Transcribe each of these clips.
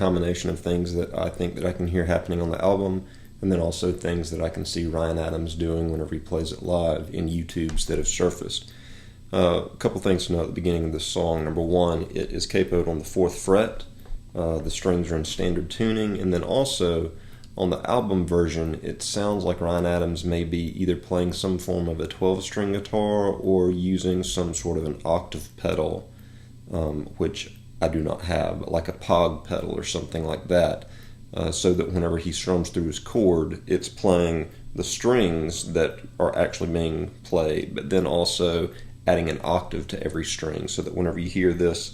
combination of things that I think that I can hear happening on the album, and then also things that I can see Ryan Adams doing whenever he plays it live in YouTubes that have surfaced. A couple things to know at the beginning of this song. Number one, it is capoed on the 4th fret. The strings are in standard tuning, and then also on the album version, it sounds like Ryan Adams may be either playing some form of a 12-string guitar or using some sort of an octave pedal, which I do not have, like a Pog pedal or something like that, so that whenever he strums through his chord, it's playing the strings that are actually being played, but then also adding an octave to every string, so that whenever you hear this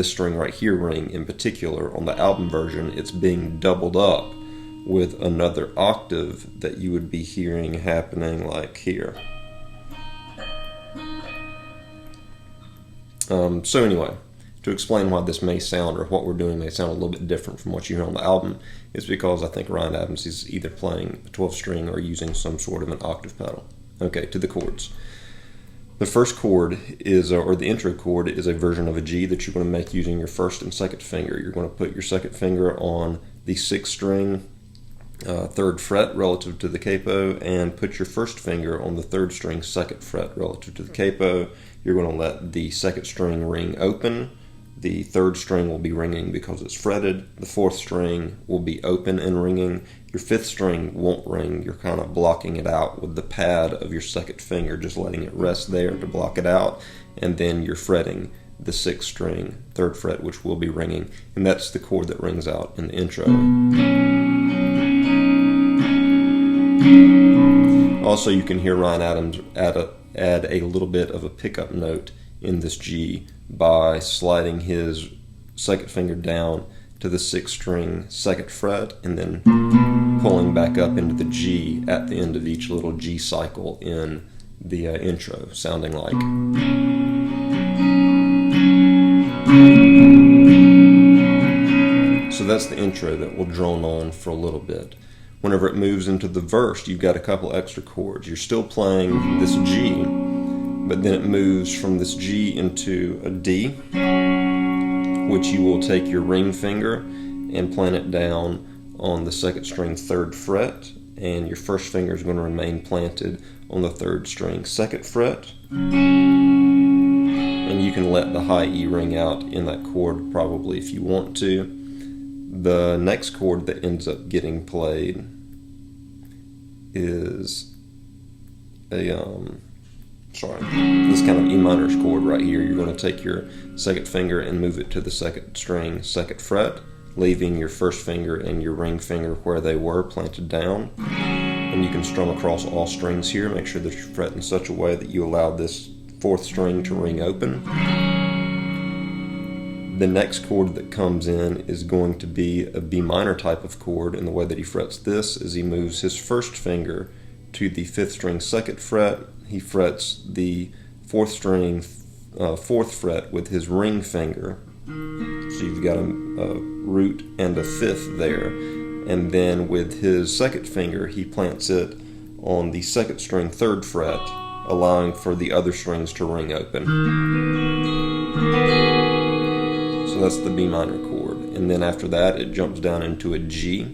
string right here ring in particular on the album version, it's being doubled up with another octave that you would be hearing happening like here. So anyway, to explain why this may sound, or what we're doing may sound a little bit different from what you hear on the album, is because I think Ryan Adams is either playing a 12-string or using some sort of an octave pedal. Okay, to the chords. The first chord is, or the intro chord, is a version of a G that you're going to make using your 1st and 2nd finger. You're going to put your 2nd finger on the 6th string, 3rd fret relative to the capo, and put your 1st finger on the 3rd string, 2nd fret relative to the capo. You're going to let the 2nd string ring open. The 3rd string will be ringing because it's fretted. The 4th string will be open and ringing. Your 5th string won't ring. You're kind of blocking it out with the pad of your 2nd finger, just letting it rest there to block it out. And then you're fretting the 6th string, 3rd fret, which will be ringing. And that's the chord that rings out in the intro. Also, you can hear Ryan Adams add a little bit of a pickup note in this G by sliding his 2nd finger down to the 6th string, 2nd fret, and then pulling back up into the G at the end of each little G cycle in the intro, sounding like. So that's the intro that will drone on for a little bit. Whenever it moves into the verse, you've got a couple extra chords. You're still playing this G, but then it moves from this G into a D, which you will take your ring finger and plant it down on the 2nd string, 3rd fret, and your 1st finger is going to remain planted on the 3rd string, 2nd fret. And you can let the high E ring out in that chord probably if you want to. The next chord that ends up getting played is this kind of E minor chord right here. You're going to take your 2nd finger and move it to the 2nd string, 2nd fret, leaving your 1st finger and your ring finger where they were planted down. And you can strum across all strings here. Make sure that you fret in such a way that you allow this 4th string to ring open. The next chord that comes in is going to be a B minor type of chord, and the way that he frets this is he moves his 1st finger to the 5th string, 2nd fret. He frets the 4th string, 4th fret with his ring finger. So you've got a root and a 5th there. And then with his 2nd finger, he plants it on the 2nd string, 3rd fret, allowing for the other strings to ring open. So that's the B minor chord. And then after that, it jumps down into a G,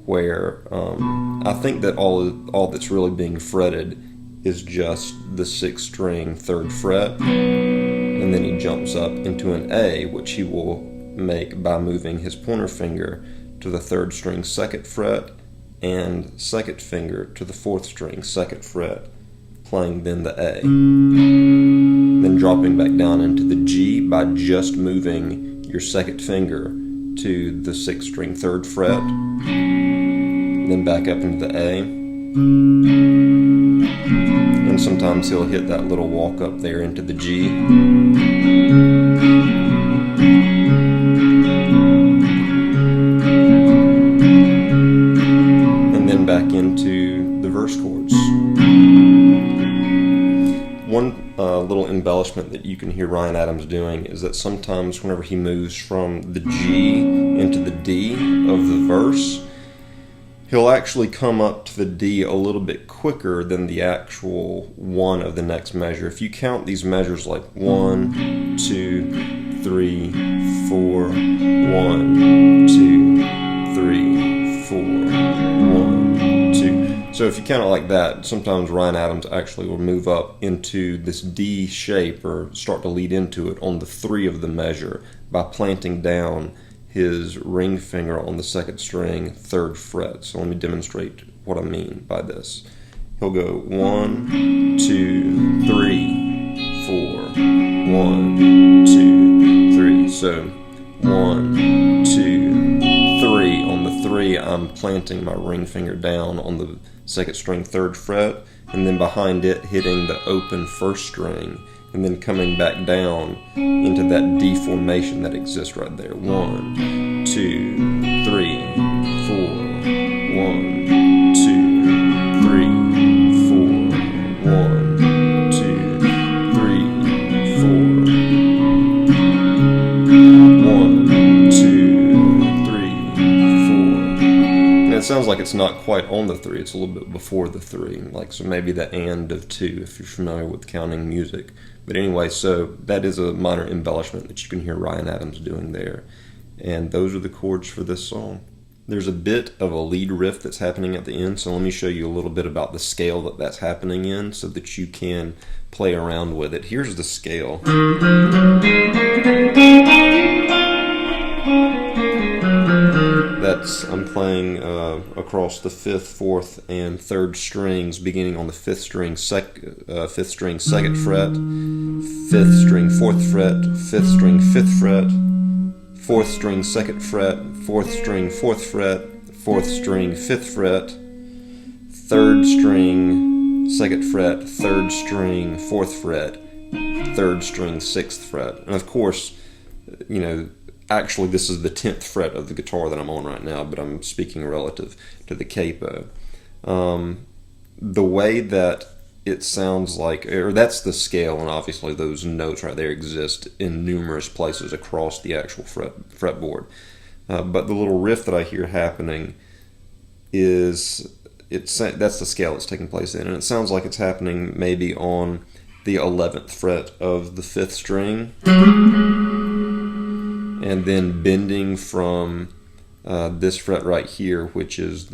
where I think that all that's really being fretted is just the 6th string, 3rd fret. And then he jumps up into an A, which he will make by moving his pointer finger to the 3rd string, 2nd fret, and 2nd finger to the 4th string, 2nd fret, playing then the A. Then dropping back down into the G by just moving your 2nd finger to the 6th string, 3rd fret, then back up into the A. And sometimes he'll hit that little walk up there into the G. And then back into the verse chords. One little embellishment that you can hear Ryan Adams doing is that sometimes whenever he moves from the G into the D of the verse, he'll actually come up to the D a little bit quicker than the actual one of the next measure. If you count these measures like 1, 2, 3, 4, 1, 2, 3, 4, 1, 2. So if you count it like that, sometimes Ryan Adams actually will move up into this D shape or start to lead into it on the 3 of the measure by planting down his ring finger on the 2nd string, 3rd fret. So let me demonstrate what I mean by this. He'll go 1, 2, 3, 4, 1, 2, 3. So 1, 2, 3. On the 3, I'm planting my ring finger down on the 2nd string, 3rd fret, and then behind it hitting the open 1st string, and then coming back down into that D formation that exists right there. 1, 2, 3, 4, 1, 2, 3, 4, 1, 2, 3, 4, 1, 2, 3, 4. And it sounds like it's not quite on the 3, it's a little bit before the 3, like so maybe the and of 2 if you're familiar with counting music. But anyway, so that is a minor embellishment that you can hear Ryan Adams doing there. And those are the chords for this song. There's a bit of a lead riff that's happening at the end, so let me show you a little bit about the scale that that's happening in so that you can play around with it. Here's the scale. I'm playing across the 5th, 4th, and 3rd strings, beginning on the 5th string, 5th string, 2nd fret, 5th string, 4th fret, 5th string, 5th fret, 4th string, 2nd fret, 4th string, 4th fret, 4th string, 5th fret, 3rd string, 2nd fret, 3rd string, 4th fret, 3rd string, 6th fret. And of course, you know, actually this is the 10th fret of the guitar that I'm on right now, but I'm speaking relative to the capo. The way that it sounds like, or that's the scale, and obviously those notes right there exist in numerous places across the actual fretboard. But the little riff that I hear happening that's the scale it's taking place in, and it sounds like it's happening maybe on the 11th fret of the 5th string, and then bending from this fret right here, which is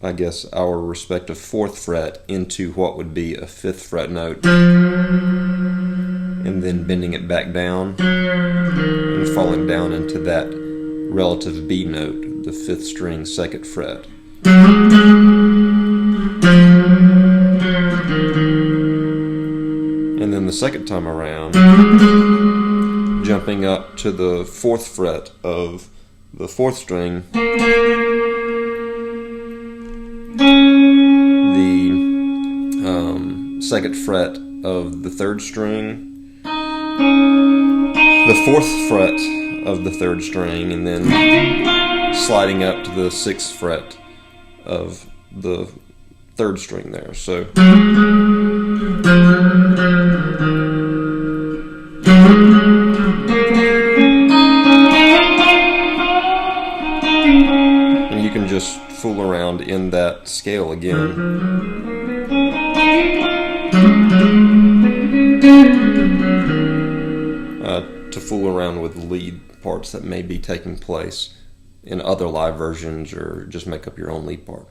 I guess our respective 4th fret, into what would be a 5th fret note, and then bending it back down and falling down into that relative B note, the 5th string, 2nd fret. And then the second time around, jumping up to the 4th fret of the 4th string, the 2nd fret of the 3rd string, the 4th fret of the 3rd string, and then sliding up to the 6th fret of the 3rd string there. So and you can just fool around in that scale again. To fool around with lead parts that may be taking place in other live versions, or just make up your own lead part.